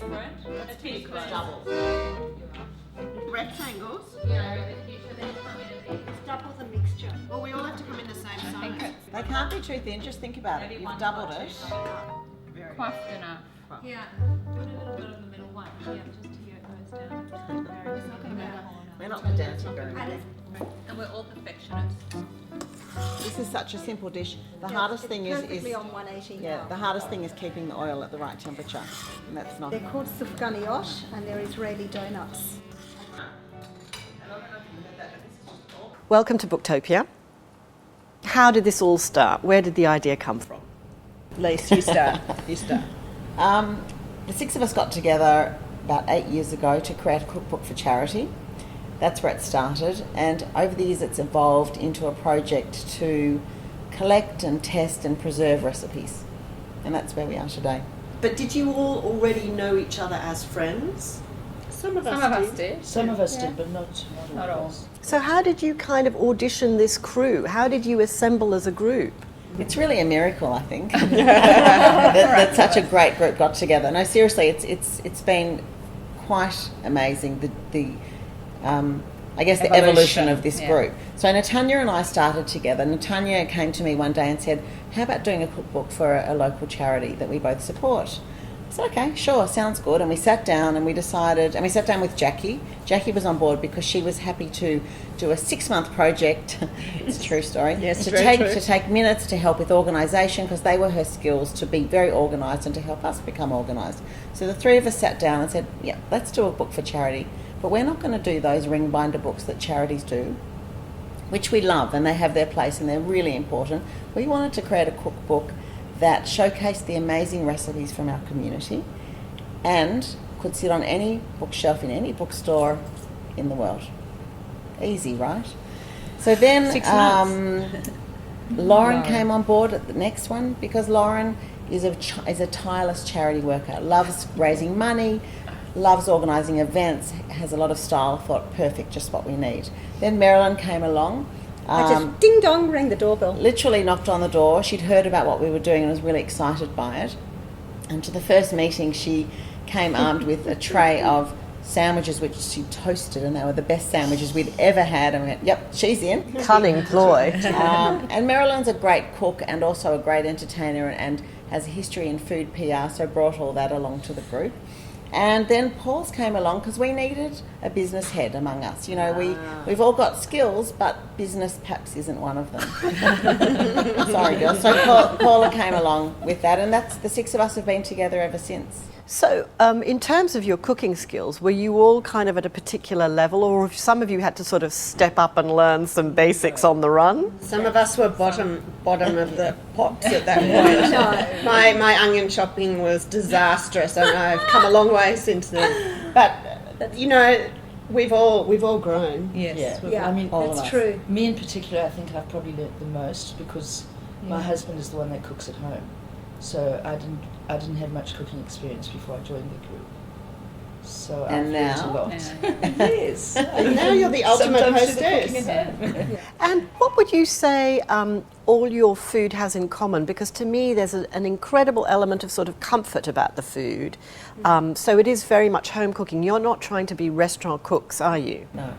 different. That's pretty close. Doubles. Rectangles. Yeah, in the future they come in a bit. Double the mixture. Well, we all have to come in the same size. They can't be too thin, just think about it. Maybe You've one doubled or it. two. Very Quite enough. Yeah. Do a little bit of the middle one. Yeah, just here it goes down. It's not going to matter. We're not the dancing girl. And we're all perfectionists. This is such a simple dish. The hardest thing is perfectly on 180. yeah, the hardest thing is keeping the oil at the right temperature. And that's not. They're called sufganiyot and they're Israeli donuts. Welcome to Booktopia. How did this all start? Where did the idea come from? Lise, you start. The six of us got together about 8 years ago to create a cookbook for charity. That's where it started, and over the years it's evolved into a project to collect and test and preserve recipes. And that's where we are today. But did you all already know each other as friends? Some of us did. Some of us did, but not all. So how did you kind of audition this crew? How did you assemble as a group? It's really a miracle, I think, that such a great group got together. No, seriously, it's been quite amazing. I guess the evolution of this group. So Natanya and I started together. Natanya came to me one day and said, "How about doing a cookbook for a local charity that we both support?" I said, "Okay, sure, sounds good." And we sat down and we decided, and we sat down with Jacqui. Jacqui was on board because she was happy to do a 6-month project. It's a true story. Yes, to take minutes to help with organisation, because they were her skills, to be very organised and to help us become organised. So the three of us sat down and said, "Yeah, let's do a book for charity, but we're not going to do those ring binder books that charities do, which we love and they have their place and they're really important. We wanted to create a cookbook that showcased the amazing recipes from our community and could sit on any bookshelf in any bookstore in the world." Easy, right? So then 6 months. Lauren came on board at the next one, because Lauren is a tireless charity worker, loves raising money, loves organising events, has a lot of style. Thought, perfect, just what we need. Then Merelyn came along. I just ding dong rang the doorbell. Literally knocked on the door. She'd heard about what we were doing and was really excited by it. And to the first meeting, she came armed with a tray of sandwiches which she toasted, and they were the best sandwiches we'd ever had. And we went, "Yep, she's in." Cunning ploy. And Merelyn's a great cook and also a great entertainer and has a history in food PR, so brought all that along to the group. And then Paul's came along because we needed a business head among us. You know, we've all got skills, but business perhaps isn't one of them. Sorry, girls. So Paula came along with that, and that's the six of us have been together ever since. So in terms of your cooking skills, were you all kind of at a particular level, or have some of you had to sort of step up and learn some basics on the run? Some of us were bottom of the pots at that point. My onion chopping was disastrous, and I've come a long way since then. But you know, we've all grown. Yes. Yeah, I mean, all that's true. Me in particular, I think I've probably learnt the most because my husband is the one that cooks at home. So I didn't have much cooking experience before I joined the group. So I've learnt a lot. Yes. And now you're the ultimate hostess. And what would you say all your food has in common? Because to me there's an incredible element of sort of comfort about the food. So it is very much home cooking. You're not trying to be restaurant cooks, are you? No.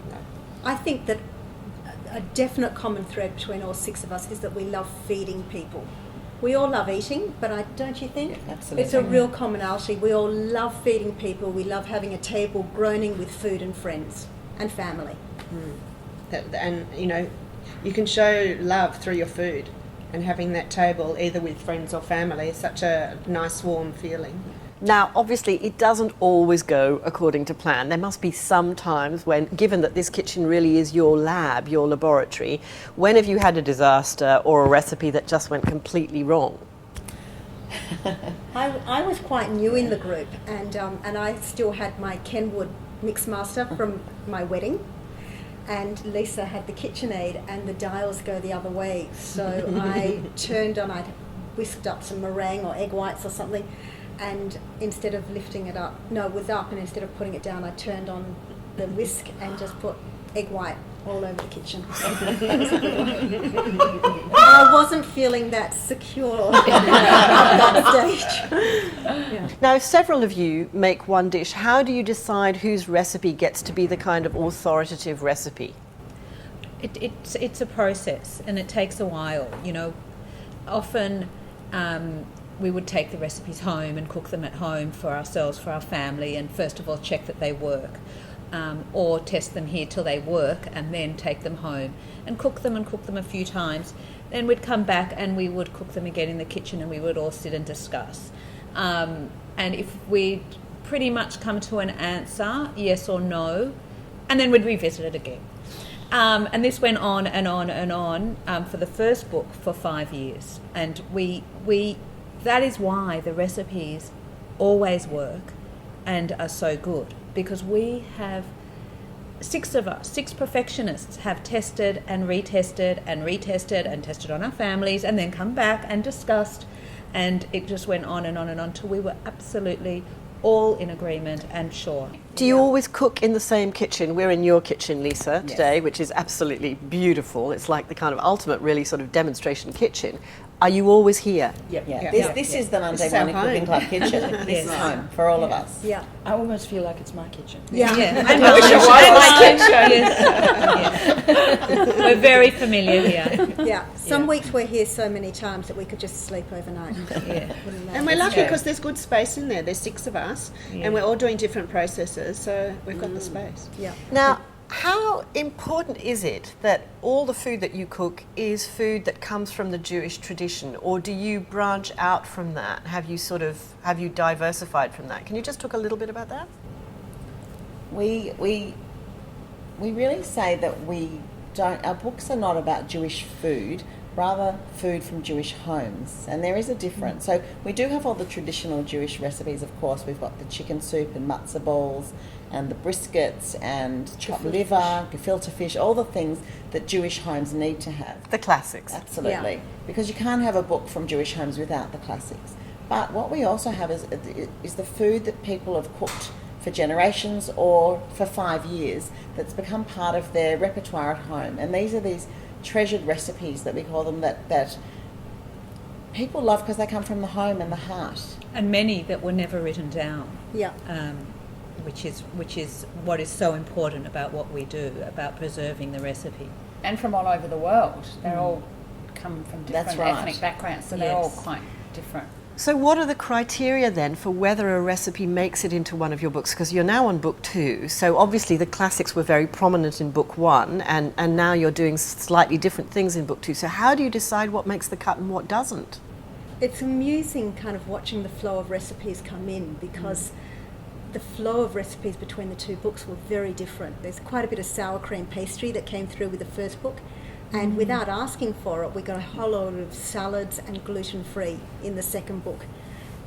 I think that a definite common thread between all six of us is that we love feeding people. We all love eating, but don't you think? Yeah, absolutely. It's a real commonality. We all love feeding people. We love having a table groaning with food and friends and family. And you know, you can show love through your food, and having that table either with friends or family is such a nice warm feeling. Now, obviously, it doesn't always go according to plan. There must be some times when, given that this kitchen really is your lab, your laboratory, when have you had a disaster or a recipe that just went completely wrong? I was quite new in the group, and I still had my Kenwood Mixmaster from my wedding, and Lisa had the KitchenAid, and the dials go the other way. So I I'd whisked up some meringue or egg whites or something, and instead of lifting it up, no, it was up, and instead of putting it down, I turned on the whisk and just put egg white all over the kitchen. I wasn't feeling that secure at that stage. Now, several of you make one dish. How do you decide whose recipe gets to be the kind of authoritative recipe? It's a process, and it takes a while. You know, often we would take the recipes home and cook them at home for ourselves, for our family, and first of all check that they work, or test them here till they work, and then take them home and cook them a few times. Then we'd come back and we would cook them again in the kitchen, and we would all sit and discuss. And if we'd pretty much come to an answer, yes or no, and then we'd revisit it again. And this went on and on and on for the first book for 5 years. And we that is why the recipes always work and are so good, because we have 6 of us, 6 perfectionists, have tested and retested and retested and tested on our families, and then come back and discussed, and it just went on and on and on till we were absolutely all in agreement and sure. Do you always cook in the same kitchen? We're in your kitchen, Lisa, today, which is absolutely beautiful. It's like the kind of ultimate, really sort of demonstration kitchen. Are you always here? Yep. This is the Monday morning cooking club kitchen. This is home for all of us. Yeah. I almost feel like it's my kitchen. Yeah. And I wish it was my kitchen. We're very familiar here. Yeah. Some weeks we're here so many times that we could just sleep overnight. Yeah. And we're lucky because there's good space in there. There's 6 of us, and we're all doing different processes, so we've got the space. Yeah. Now, how important is it that all the food that you cook is food that comes from the Jewish tradition, or do you branch out from that? Have you diversified from that? Can you just talk a little bit about that? We really say that we don't. Our books are not about Jewish food, rather food from Jewish homes, and there is a difference. So we do have all the traditional Jewish recipes. Of course, we've got the chicken soup and matzah balls, and the briskets and chopped liver, gefilte fish, all the things that Jewish homes need to have. The classics. Absolutely. Because you can't have a book from Jewish homes without the classics. But what we also have is the food that people have cooked for generations or for 5 years that's become part of their repertoire at home. And these are these treasured recipes that we call them that people love because they come from the home and the heart. And many that were never written down. Yeah. Which is what is so important about what we do, about preserving the recipe. And from all over the world. They're all come from different ethnic backgrounds, so they're all quite different. So what are the criteria then for whether a recipe makes it into one of your books? Because you're now on book 2, so obviously the classics were very prominent in book 1, and now you're doing slightly different things in book 2. So how do you decide what makes the cut and what doesn't? It's amusing kind of watching the flow of recipes come in, because the flow of recipes between the 2 books were very different. There's quite a bit of sour cream pastry that came through with the first book, and without asking for it, we got a whole lot of salads and gluten-free in the second book.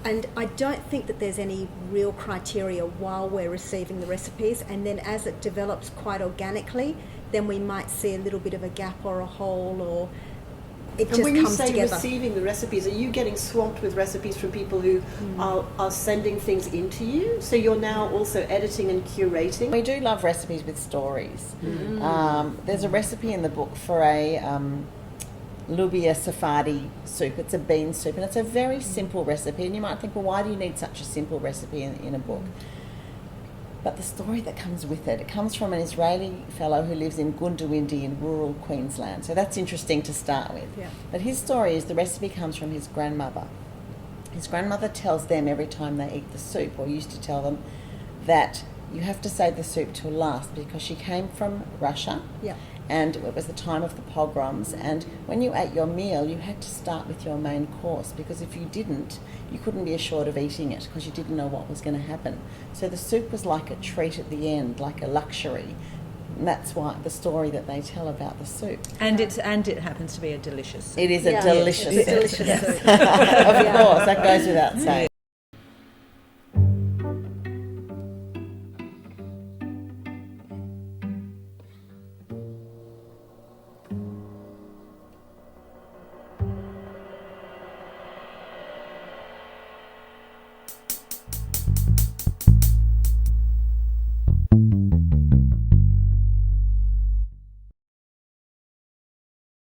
And I don't think that there's any real criteria while we're receiving the recipes, and then as it develops quite organically, then we might see a little bit of a gap or a hole, or it just And when you comes say together. receiving the recipes, are you getting swamped with recipes from people who are sending things into you? So you're now also editing and curating? We do love recipes with stories. There's a recipe in the book for a lubia Sephardi soup. It's a bean soup, and it's a very simple recipe. And you might think, well, why do you need such a simple recipe in a book? But the story that comes with it comes from an Israeli fellow who lives in Goondiwindi in rural Queensland. So that's interesting to start with. Yeah. But his story is the recipe comes from his grandmother. His grandmother tells them every time they eat the soup, or used to tell them, that you have to save the soup till last, because she came from Russia. Yeah. And it was the time of the pogroms, and when you ate your meal, you had to start with your main course, because if you didn't, you couldn't be assured of eating it, because you didn't know what was going to happen. So the soup was like a treat at the end, like a luxury. And that's why the story that they tell about the soup. And it happens to be a delicious soup. It is a Yeah, delicious it's a soup. delicious soup. Of course, that goes without saying.